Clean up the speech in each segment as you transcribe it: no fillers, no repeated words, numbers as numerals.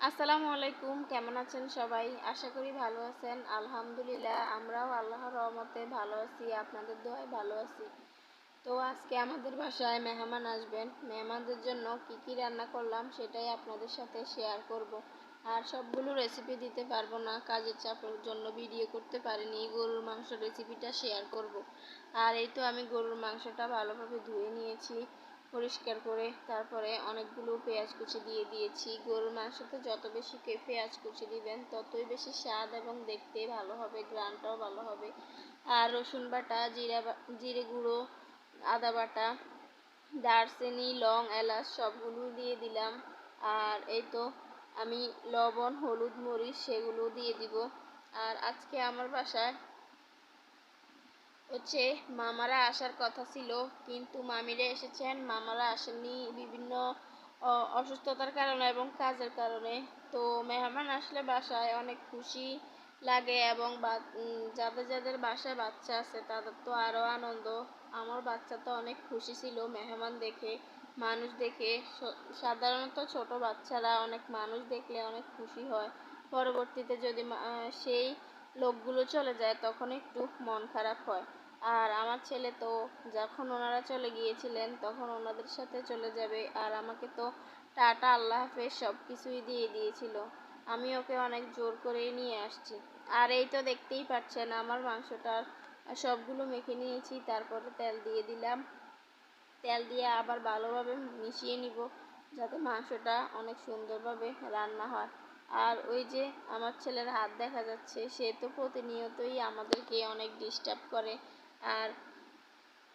আসসালামু আলাইকুম, কেমন আছেন সবাই? আশা করি ভালো আছেন। আলহামদুলিল্লাহ, আমরাও আল্লাহর রহমতে ভালো আছি, আপনাদের দোয়ায় ভালো আছি। তো আজকে আমাদের বাসায় মেহমান আসবেন। মেহমানদের জন্য কি কি রান্না করলাম সেটাই আপনাদের সাথে শেয়ার করব। আর সবগুলো রেসিপি দিতে পারবো না, কাজের চাপের জন্য ভিডিও করতে পারিনি। গরুর মাংস রেসিপিটা শেয়ার করব। আর এই তো আমি গরুর মাংসটা ভালোভাবে ধুয়ে নিয়েছি পরিষ্কার করে, তারপরে অনেকগুলো পেঁয়াজ কুচি দিয়ে দিয়েছি। গরুর মাংসতে যত বেশি পেঁয়াজ কুচি দিবেন ততই বেশি স্বাদ এবং দেখতে ভালো হবে, ঘ্রাণটাও ভালো হবে। আর রসুন বাটা, জিরে গুঁড়ো, আদা বাটা, দারচিনি, লং, এলাচ সবগুলো দিয়ে দিলাম। আর এই তো আমি লবণ, হলুদ, মরিচ সেগুলো দিয়ে দিব। আর আজকে আমার বাসায় মামারা আসার কথা ছিল, কিন্তু মামিরা এসেছেন, মামারা আসেননি বিভিন্ন অসুস্থতার কারণে এবং কাজের কারণে। তো মেহমান আসলে বাসায় অনেক খুশি লাগে এবং যাদের যাদের বাসায় বাচ্চা আছে তাদের তো আরও আনন্দ। আমার বাচ্চা তো অনেক খুশি ছিল মেহমান দেখে, মানুষ দেখে। সাধারণত ছোট বাচ্চারা অনেক মানুষ দেখলে অনেক খুশি হয়। পরবর্তীতে যদি সেই লোকগুলো চলে যায় তখন একটু মন খারাপ হয়। আর আমার ছেলে তো যখন ওনারা চলে গিয়েছিলেন তখন ওনাদের সাথে চলে যাবে, আর আমাকে তো টাটা আল্লাহ হাফেজ সব কিছুই দিয়ে দিয়েছিল। আমি ওকে অনেক জোর করেই নিয়ে আসছি। আর এই তো দেখতেই পাচ্ছেন আমার মাংসটার সবগুলো মেখে নিয়েছি, তারপরে তেল দিয়ে দিলাম। তেল দিয়ে আবার ভালোভাবে মিশিয়ে নিব যাতে মাংসটা অনেক সুন্দরভাবে রান্না হয়। আর ওই যে আমার ছেলের হাত দেখা যাচ্ছে, সে তো প্রতিনিয়তই আমাদেরকে অনেক ডিস্টার্ব করে। আর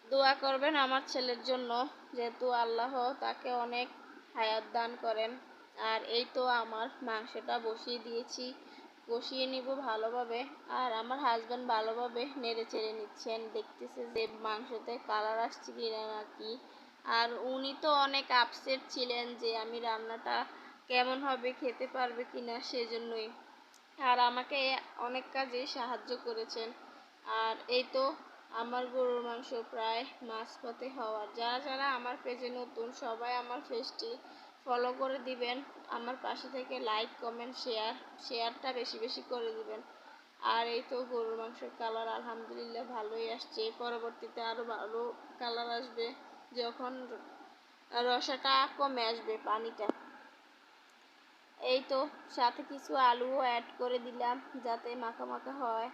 দোয়া করবেন আমার ছেলের জন্য, যেহেতু আল্লাহ তাকে অনেক হায়াত দান করেন। আর এই তো আমার মাংসটা বসিয়ে দিয়েছি, কষিয়ে নিব ভালোভাবে। আর আমার হাজব্যান্ড ভালোভাবে নেড়ে চেড়ে নিচ্ছেন, দেখতেছে যে মাংসতে কালার আসছে কিনা নাকি। আর উনি তো অনেক আপসেট ছিলেন যে আমি রান্নাটা কেমন হবে, খেতে পারবে কিনা, সেজন্যই। আর আমাকে অনেক কাজে সাহায্য করেছেন। আর এই তো আমার গরুর মাংস প্রায় মাঝপথে হওয়ার। যারা যারা আমার পেজে নতুন সবাই আমার পেজটি ফলো করে দিবেন, আমার পাশে থেকে লাইক, কমেন্ট, শেয়ারটা বেশি বেশি করে দিবেন। আর এই তো গরুর মাংসের কালার আলহামদুলিল্লাহ ভালোই আসছে, পরবর্তীতে আরও ভালো কালার আসবে যখন রসাটা কমে আসবে, পানিটা। এই তো সাথে কিছু আলুও অ্যাড করে দিলাম যাতে মাখা মাখা হয়।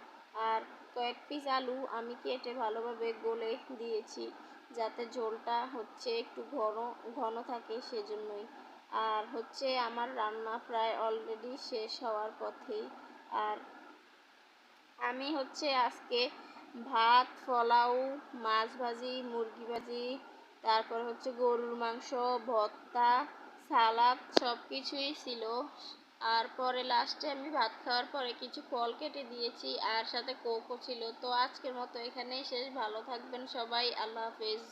আর কয়েক পিস আলু আমি কেটে ভালোভাবে গলে দিয়েছি যাতে ঝোলটা একটু ঘন ঘন থাকে, সেজন্যই। আর আমার রান্না প্রায় অলরেডি শেষ হওয়ার পথেই। আর আমি আজকে ভাত, পোলাও, মাছ ভাজি, মুরগি ভাজি, তারপর গরুর মাংস, ভর্তা, সালাদ সব কিছুই ছিল। আর পরে লাস্টে আমি ভাত খাওয়ার পরে কিছু ফল কেটে দিয়েছি, আর সাথে কোকও ছিল। তো আজকের মতো এখানেই শেষ। ভালো থাকবেন সবাই, আল্লাহ হাফেজ।